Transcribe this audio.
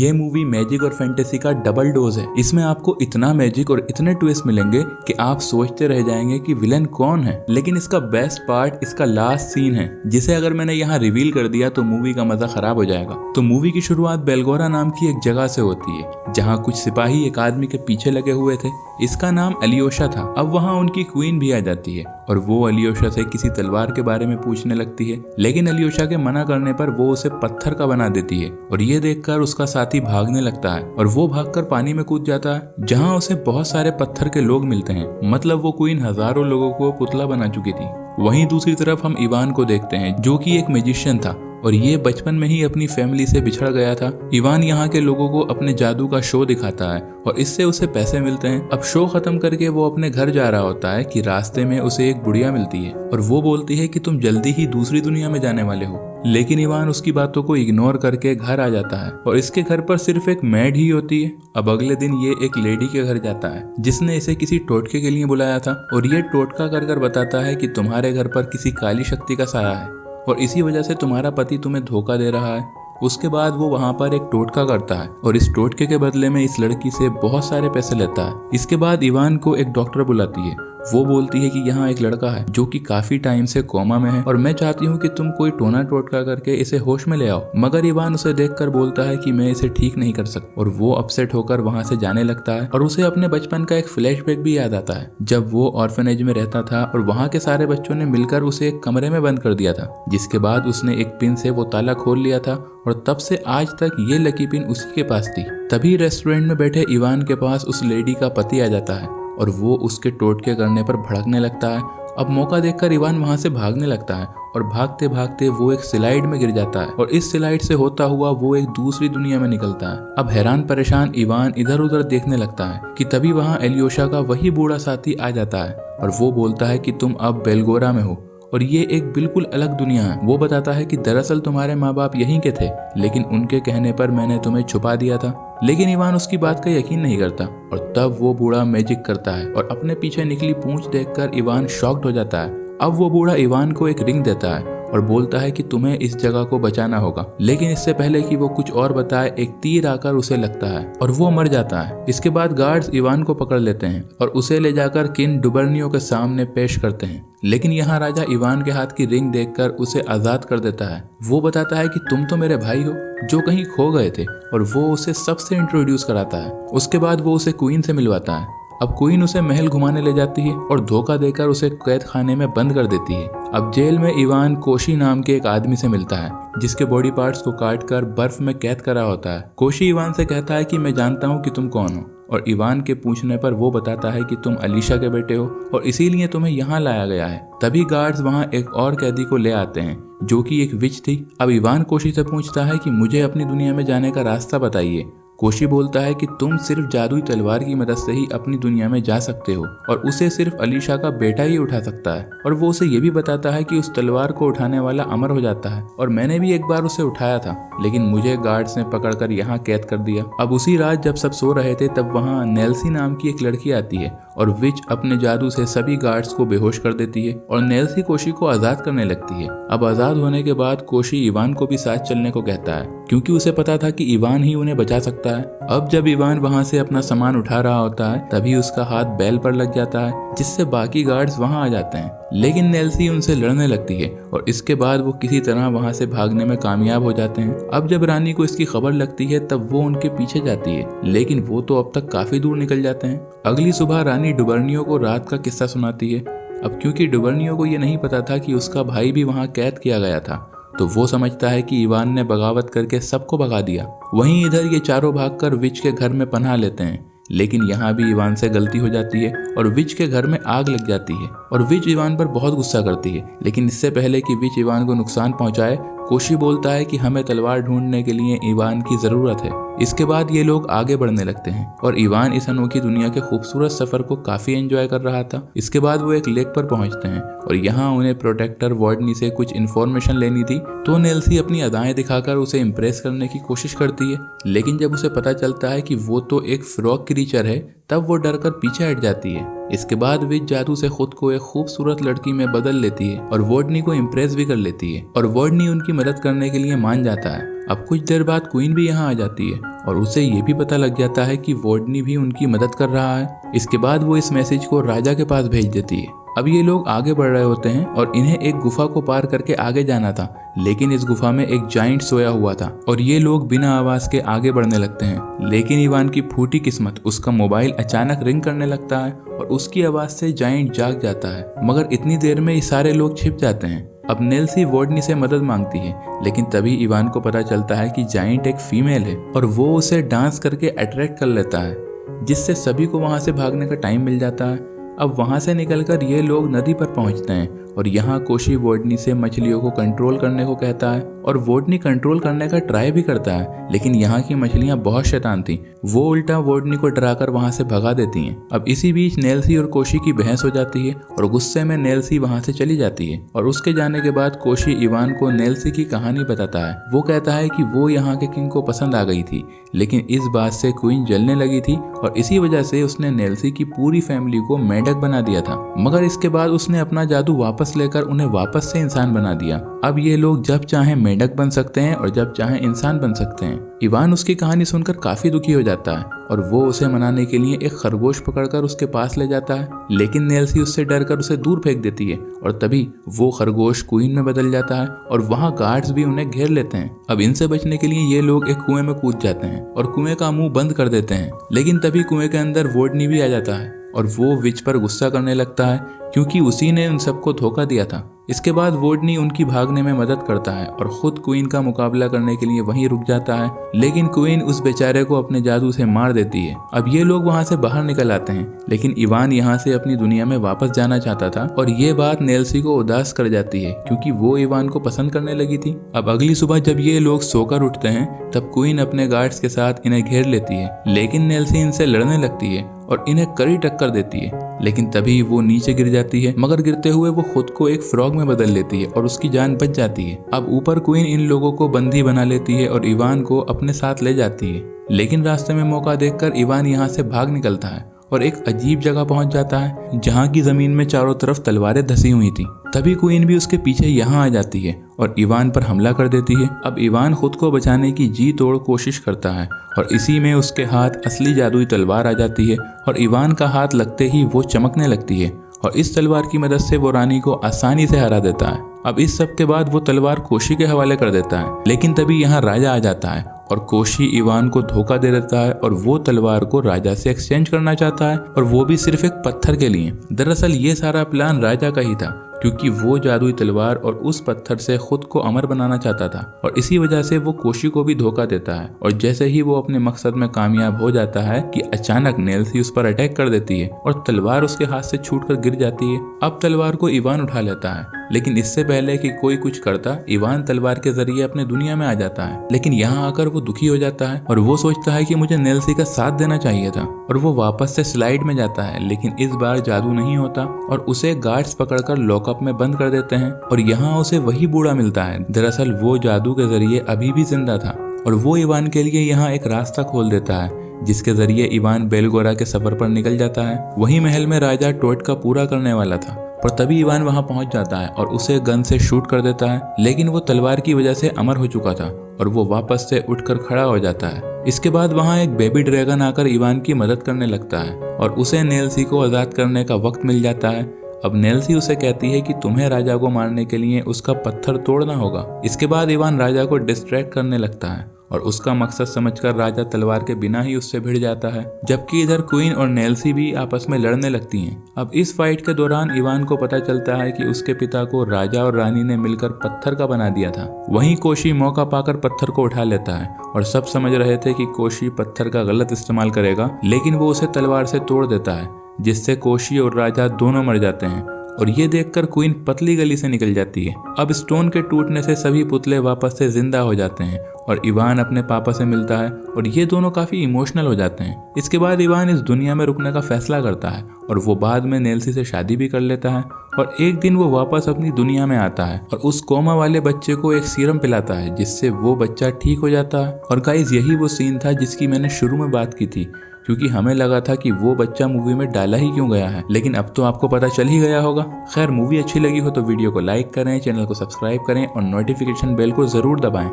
ये movie magic और fantasy का डबल डोज है। इसमें आपको इतना मैजिक और इतने ट्विस्ट मिलेंगे कि आप सोचते रह जाएंगे कि विलन कौन है। लेकिन इसका बेस्ट पार्ट इसका लास्ट सीन है, जिसे अगर मैंने यहाँ रिवील कर दिया तो मूवी का मजा खराब हो जाएगा। तो मूवी की शुरुआत बेलगोरा नाम की एक जगह से होती है, जहाँ कुछ सिपाही एक आदमी के पीछे लगे हुए थे। इसका नाम अलियोशा था। अब वहाँ उनकी क्वीन भी आ जाती है और वो अलियोशा से किसी तलवार के बारे में पूछने लगती है, लेकिन अलियोशा के मना करने पर वो उसे पत्थर का बना देती है और ये देखकर उसका साथी भागने लगता है और वो भागकर पानी में कूद जाता है, जहाँ उसे बहुत सारे पत्थर के लोग मिलते हैं। मतलब वो क्वीन हजारों लोगों को पुतला बना चुकी थी। वहीं दूसरी तरफ हम इवान को देखते हैं, जो कि एक मैजिशियन था और ये बचपन में ही अपनी फैमिली से बिछड़ गया था। इवान यहाँ के लोगों को अपने जादू का शो दिखाता है और इससे उसे पैसे मिलते हैं। अब शो खत्म करके वो अपने घर जा रहा होता है कि रास्ते में उसे एक बुढ़िया मिलती है और वो बोलती है कि तुम जल्दी ही दूसरी दुनिया में जाने वाले हो। लेकिन इवान उसकी बातों को इग्नोर करके घर आ जाता है और इसके घर पर सिर्फ एक मेड ही होती है। अब अगले दिन ये एक लेडी के घर जाता है, जिसने इसे किसी टोटके के लिए बुलाया था और ये टोटका कर बताता है कि तुम्हारे घर पर किसी काली शक्ति का साया है और इसी वजह से तुम्हारा पति तुम्हें धोखा दे रहा है। उसके बाद वो वहाँ पर एक टोटका करता है और इस टोटके के बदले में इस लड़की से बहुत सारे पैसे लेता है। इसके बाद इवान को एक डॉक्टर बुलाती है। वो बोलती है कि यहाँ एक लड़का है जो कि काफी टाइम से कोमा में है और मैं चाहती हूँ कि तुम कोई टोना टोटका करके इसे होश में ले आओ। मगर इवान उसे देखकर बोलता है कि मैं इसे ठीक नहीं कर सकता और वो अपसेट होकर वहाँ से जाने लगता है और उसे अपने बचपन का एक फ्लैशबैक भी याद आता है, जब वो ऑर्फनेज में रहता था और वहाँ के सारे बच्चों ने मिलकर उसे एक कमरे में बंद कर दिया था, जिसके बाद उसने एक पिन से वो ताला खोल लिया था और तब से आज तक ये लकी पिन उसी के पास थी। तभी रेस्टोरेंट में बैठे इवान के पास उस लेडी का पति आ जाता है और वो उसके टोटके करने पर भड़कने लगता है। अब मौका देखकर इवान वहां से भागने लगता है और भागते भागते वो एक स्लाइड में गिर जाता है और इस स्लाइड से होता हुआ वो एक दूसरी दुनिया में निकलता है। अब हैरान परेशान इवान इधर उधर देखने लगता है कि तभी वहां एलियोशा का वही बूढ़ा साथी आ जाता है और वो बोलता है कि तुम अब बेलगोरा में हो और ये एक बिल्कुल अलग दुनिया है। वो बताता है कि दरअसल तुम्हारे माँ बाप यहीं के थे, लेकिन उनके कहने पर मैंने तुम्हें छुपा दिया था। लेकिन इवान उसकी बात का यकीन नहीं करता और तब वो बूढ़ा मैजिक करता है और अपने पीछे निकली पूंछ देखकर इवान शॉक्ड हो जाता है। अब वो बूढ़ा इवान को एक रिंग देता है और बोलता है कि तुम्हें इस जगह को बचाना होगा, लेकिन इससे पहले कि वो कुछ और बताए एक तीर आकर उसे लगता है और वो मर जाता है। इसके बाद गार्ड्स इवान को पकड़ लेते हैं और उसे ले जाकर किन डुबर्नियों के सामने पेश करते हैं। लेकिन यहाँ राजा इवान के हाथ की रिंग देखकर उसे आजाद कर देता है। वो बताता है कि तुम तो मेरे भाई हो जो कहीं खो गए थे और वो उसे सबसे इंट्रोड्यूस कराता है। उसके बाद वो उसे क्वीन से मिलवाता है। अब क्वीन उसे महल घुमाने ले जाती है और धोखा देकर उसे कैद खाने में बंद कर देती है। अब जेल में इवान कोशी नाम के एक आदमी से मिलता है, जिसके बॉडी पार्ट्स को काटकर बर्फ में कैद करा होता है। कोशी इवान से कहता है कि मैं जानता हूँ कि तुम कौन हो और इवान के पूछने पर वो बताता है कि तुम अलीशा के बेटे हो और इसीलिए तुम्हें यहाँ लाया गया है। तभी गार्ड्स वहाँ एक और कैदी को ले आते हैं, जो कि एक विच थी। अब इवान कोशी से पूछता है कि मुझे अपनी दुनिया में जाने का रास्ता बताइए। कोशी बोलता है कि तुम सिर्फ जादुई तलवार की मदद से ही अपनी दुनिया में जा सकते हो और उसे सिर्फ अलीशा का बेटा ही उठा सकता है। और वो उसे ये भी बताता है कि उस तलवार को उठाने वाला अमर हो जाता है और मैंने भी एक बार उसे उठाया था, लेकिन मुझे गार्ड्स ने पकड़कर यहाँ कैद कर दिया। अब उसी रात जब सब सो रहे थे तब वहाँ नेल्सी नाम की एक लड़की आती है और विच अपने जादू से सभी गार्ड्स को बेहोश कर देती है और नेल्सी कोशी को आजाद करने लगती है। अब आजाद होने के बाद कोशी इवान को भी साथ चलने को कहता है, क्योंकि उसे पता था कि इवान ही उन्हें बचा सकता है। अब जब इवान वहां से अपना सामान उठा रहा होता है तभी उसका हाथ बैल पर लग जाता है, जिससे बाकी गार्ड्स वहां आ जाते हैं। लेकिन नेल्सी उनसे लड़ने लगती है और इसके बाद वो किसी तरह वहां से भागने में कामयाब हो जाते हैं। अब जब रानी को इसकी खबर लगती है तब वो उनके पीछे जाती है, लेकिन वो तो अब तक काफी दूर निकल जाते हैं। अगली सुबह रानी डुबर्नियों को रात का किस्सा सुनाती है। अब क्योंकि डुबर्नियों को ये नहीं पता था कि उसका भाई भी वहाँ कैद किया गया था, तो वो समझता है कि इवान ने बगावत करके सबको भगा दिया। वहीं इधर ये चारों भागकर विच के घर में पनाह लेते हैं, लेकिन यहाँ भी इवान से गलती हो जाती है और विच के घर में आग लग जाती है और विच इवान पर बहुत गुस्सा करती है। लेकिन इससे पहले कि विच इवान को नुकसान पहुंचाए, कोशी बोलता है कि हमें तलवार ढूंढने के लिए इवान की जरूरत है। इसके बाद ये लोग आगे बढ़ने लगते हैं और इवान इस अनोखी दुनिया के खूबसूरत सफर को काफी एंजॉय कर रहा था। इसके बाद वो एक लेक पर पहुंचते हैं और यहाँ उन्हें प्रोटेक्टर वार्डनी से कुछ इन्फॉर्मेशन लेनी थी, तो नेल्सी अपनी अदाएं दिखाकर उसे इम्प्रेस करने की कोशिश करती है। लेकिन जब उसे पता चलता है कि वो तो एक फ्रॉग क्रीचर है, तब वो डरकर पीछे हट जाती है। इसके बाद विच जादू से खुद को एक खूबसूरत लड़की में बदल लेती है और वार्डनी को इम्प्रेस भी कर लेती है और वार्डनी उनकी मदद करने के लिए मान जाता है। अब कुछ देर बाद क्वीन भी यहाँ आ जाती है और उसे ये भी पता लग जाता है कि वॉर्डनी भी उनकी मदद कर रहा है। इसके बाद वो इस मैसेज को राजा के पास भेज देती है। अब ये लोग आगे बढ़ रहे होते हैं और इन्हें एक गुफा को पार करके आगे जाना था, लेकिन इस गुफा में एक जाइंट सोया हुआ था और ये लोग बिना आवाज के आगे बढ़ने लगते हैं। लेकिन इवान की फूटी किस्मत, उसका मोबाइल अचानक रिंग करने लगता है और उसकी आवाज से जाइंट जाग जाता है। मगर इतनी देर में ये सारे लोग छिप जाते हैं। अब नेल्सी वॉर्डनी से मदद मांगती है, लेकिन तभी इवान को पता चलता है कि जाइंट एक फीमेल है और वो उसे डांस करके अट्रैक्ट कर लेता है, जिससे सभी को वहां से भागने का टाइम मिल जाता है। अब वहां से निकलकर ये लोग नदी पर पहुंचते हैं और यहाँ कोशी वॉर्डनी से मछलियों को कंट्रोल करने को कहता है और वॉर्डनी कंट्रोल करने का ट्राई भी करता है, लेकिन यहाँ की मछलियाँ बहुत शैतान थी। वो उल्टा वॉर्डनी को डराकर वहां से भगा देती हैं। अब इसी बीच नेल्सी और कोशी की बहस हो जाती है और गुस्से में नेल्सी वहां से चली जाती है और उसके जाने के बाद कोशी इवान को नेल्सी की कहानी बताता है। वो कहता है कि वो यहाँ के किंग को पसंद आ गई थी, लेकिन इस बात से क्वीन जलने लगी थी और इसी वजह से उसने नेल्सी की पूरी फैमिली को मेंढक बना दिया था। मगर इसके बाद उसने अपना जादू वापस लेकर उन्हें वापस से इंसान बना दिया। अब ये लोग जब चाहे मेंढक बन सकते हैं और जब चाहे इंसान बन सकते हैं। इवान उसकी कहानी सुनकर काफी दुखी हो जाता है और वो उसे मनाने के लिए एक खरगोश पकड़कर उसके पास ले जाता है, लेकिन नेल्सी उससे डरकर उसे दूर फेंक देती है और तभी वो खरगोश क्वीन में बदल जाता है और वहाँ गार्ड्स भी उन्हें घेर लेते हैं। अब इनसे बचने के लिए ये लोग एक कुएं में कूद जाते हैं और कुएं का मुंह बंद कर देते हैं, लेकिन तभी कुएं के अंदर वॉर्डनी भी आ जाता है और वो विच पर गुस्सा करने लगता है क्योंकि उसी ने उन सबको धोखा दिया था। इसके बाद वॉर्डनी उनकी भागने में मदद करता है और खुद क्वीन का मुकाबला करने के लिए वहीं रुक जाता है, लेकिन क्वीन उस बेचारे को अपने जादू से मार देती है। अब ये लोग वहां से बाहर निकल आते हैं, लेकिन इवान यहाँ से अपनी दुनिया में वापस जाना चाहता था और ये बात नेल्सी को उदास कर जाती है क्योंकि वो इवान को पसंद करने लगी थी। अब अगली सुबह जब ये लोग सोकर उठते हैं तब क्वीन अपने गार्ड्स के साथ इन्हें घेर लेती है, लेकिन नेल्सी इनसे लड़ने लगती है और इन्हें कड़ी टक्कर देती है, लेकिन तभी वो नीचे गिर जाती है। मगर गिरते हुए वो खुद को एक फ्रॉग में बदल लेती है और उसकी जान बच जाती है। अब ऊपर क्वीन इन लोगों को बंदी बना लेती है और इवान को अपने साथ ले जाती है, लेकिन रास्ते में मौका देखकर इवान यहाँ से भाग निकलता है और एक अजीब जगह पहुंच जाता है जहाँ की जमीन में चारों तरफ तलवारें धसी हुई थी। तभी क्वीन भी उसके पीछे यहाँ आ जाती है और इवान पर हमला कर देती है। अब इवान खुद को बचाने की जी तोड़ कोशिश करता है और इसी में उसके हाथ असली जादुई तलवार आ जाती है और इवान का हाथ लगते ही वो चमकने लगती है और इस तलवार की मदद से वो रानी को आसानी से हरा देता है। अब इस सब के बाद वो तलवार कोशी के हवाले कर देता है, लेकिन तभी यहाँ राजा आ जाता है और कोशी इवान को धोखा दे देता है और वो तलवार को राजा से एक्सचेंज करना चाहता है और वो भी सिर्फ एक पत्थर के लिए। दरअसल ये सारा प्लान राजा का ही था क्योंकि वो जादुई तलवार और उस पत्थर से खुद को अमर बनाना चाहता था और इसी वजह से वो कोशी को भी धोखा देता है। और जैसे ही वो अपने मकसद में कामयाब हो जाता है कि अचानक नेल्सी उस पर अटैक कर देती है और तलवार उसके हाथ से छूटकर गिर जाती है। अब तलवार को इवान उठा लेता है, लेकिन इससे पहले कि कोई कुछ करता इवान तलवार के जरिए अपने दुनिया में आ जाता है। लेकिन यहाँ आकर वो दुखी हो जाता है और वो सोचता है कि मुझे नेल्सी का साथ देना चाहिए था और वो वापस से स्लाइड में जाता है, लेकिन इस बार जादू नहीं होता और उसे गार्ड्स पकड़कर लॉकअप में बंद कर देते हैं और यहाँ उसे वही बूढ़ा मिलता है। दरअसल वो जादू के जरिए अभी भी जिंदा था और वो इवान के लिए यहाँ एक रास्ता खोल देता है जिसके जरिए इवान बेलगोरा के सफर पर निकल जाता है। वही महल में राजा टोट का पूरा करने वाला था पर तभी इवान वहां पहुंच जाता है और उसे गन से शूट कर देता है, लेकिन वो तलवार की वजह से अमर हो चुका था और वो वापस से उठकर खड़ा हो जाता है। इसके बाद वहां एक बेबी ड्रैगन आकर इवान की मदद करने लगता है और उसे नेल्सी को आजाद करने का वक्त मिल जाता है। अब नेल्सी उसे कहती है कि तुम्हें राजा को मारने के लिए उसका पत्थर तोड़ना होगा। इसके बाद इवान राजा को डिस्ट्रैक्ट करने लगता है और उसका मकसद समझकर राजा तलवार के बिना ही उससे भिड़ जाता है, जबकि इधर क्वीन और नेल्सी भी आपस में लड़ने लगती हैं। अब इस फाइट के दौरान इवान को पता चलता है कि उसके पिता को राजा और रानी ने मिलकर पत्थर का बना दिया था। वहीं कोशी मौका पाकर पत्थर को उठा लेता है और सब समझ रहे थे कि कोशी पत्थर का गलत इस्तेमाल करेगा, लेकिन वो उसे तलवार से तोड़ देता है जिससे कोशी और राजा दोनों मर जाते हैं और ये देखकर क्वीन पतली गली से निकल जाती है। अब स्टोन के टूटने से सभी पुतले वापस से जिंदा हो जाते हैं और इवान अपने पापा से मिलता है और ये दोनों काफी इमोशनल हो जाते हैं। इसके बाद इवान इस दुनिया में रुकने का फैसला करता है और वो बाद में नेल्सी से शादी भी कर लेता है और एक दिन वो वापस अपनी दुनिया में आता है और उस कोमा वाले बच्चे को एक सीरम पिलाता है जिससे वो बच्चा ठीक हो जाता है। और गाइस यही वो सीन था जिसकी मैंने शुरू में बात की थी, क्योंकि हमें लगा था कि वो बच्चा मूवी में डाला ही क्यों गया है, लेकिन अब तो आपको पता चल ही गया होगा। खैर मूवी अच्छी लगी हो तो वीडियो को लाइक करें, चैनल को सब्सक्राइब करें और नोटिफिकेशन बेल को जरूर दबाएं।